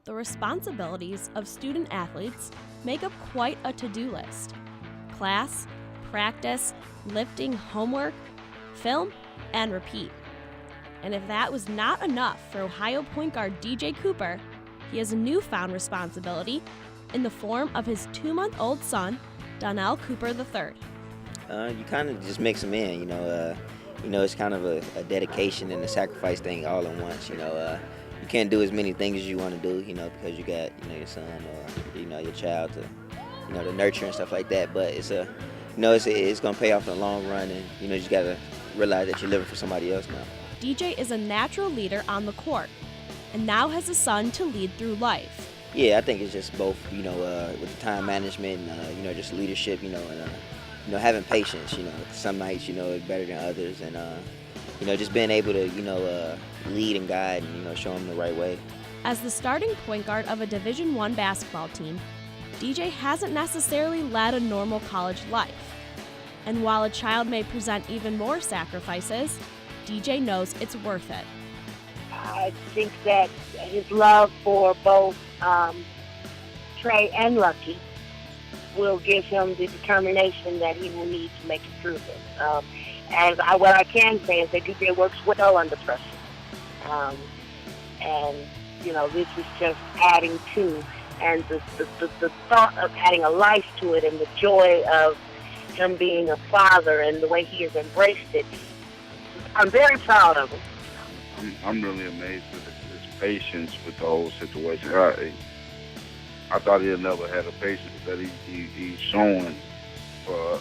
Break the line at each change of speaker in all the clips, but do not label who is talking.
The responsibilities of student athletes make up quite a to-do list. Class, practice, lifting, homework, film, and repeat. And if that was not enough for Ohio point guard DJ Cooper, he has a newfound responsibility in the form of his 2-month-old son, Donell Cooper III.
You kind of just mix them in, it's kind of a dedication and a sacrifice thing all at once, You can't do as many things as you want to do, because you got, your son or, your child to nurture and stuff like that. But it's going to pay off in the long run, and, you just got to realize that you're living for somebody else now.
DJ is a natural leader on the court and now has a son to lead through life.
Yeah, I think it's just both, with the time management, and, just leadership, and, having patience, some nights, it's better than others, and, just being able to, lead and guide and, show them the right way.
As the starting point guard of a Division I basketball team, DJ hasn't necessarily led a normal college life. And while a child may present even more sacrifices, DJ knows it's worth it.
I think that his love for both Trey and Lucky will give him the determination that he will need to make it through this. What I can say is that DJ works well under pressure. This is just adding to, and the thought of adding a life to it, and the joy of him being a father and the way he has embraced it. I'm very proud of him.
I'm really amazed with his patience with the whole situation. I thought he'd never had a patience that he's showing for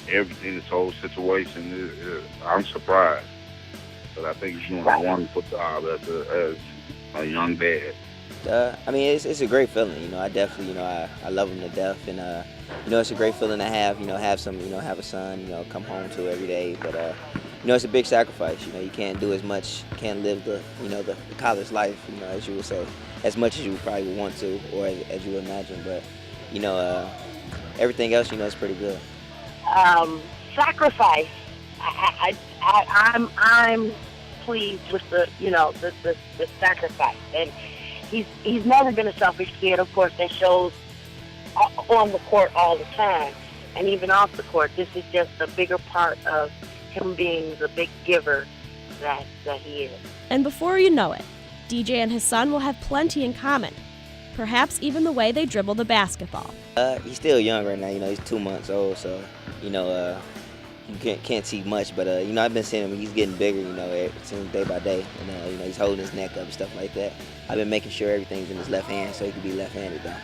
everything, this whole situation. I'm surprised. But I think he's doing a wonderful job as a young dad.
It's a great feeling. I definitely, I love him to death, and it's a great feeling to have have a son, come home to every day. But it's a big sacrifice. You can't do as much, can't live the college life, as you would say, as much as you probably would want to, or as you would imagine. But everything else, is pretty good.
Sacrifice. I'm pleased with the sacrifice, and he's never been a selfish kid. Of course, that shows on the court all the time, and even off the court. This is just a bigger part of him being the big giver that he is.
And before you know it, DJ and his son will have plenty in common. Perhaps even the way they dribble the basketball.
He's still young right now. He's 2 months old, so you can't see much. But I've been seeing him. He's getting bigger. Seeing day by day, and he's holding his neck up and stuff like that. I've been making sure everything's in his left hand so he can be left-handed though.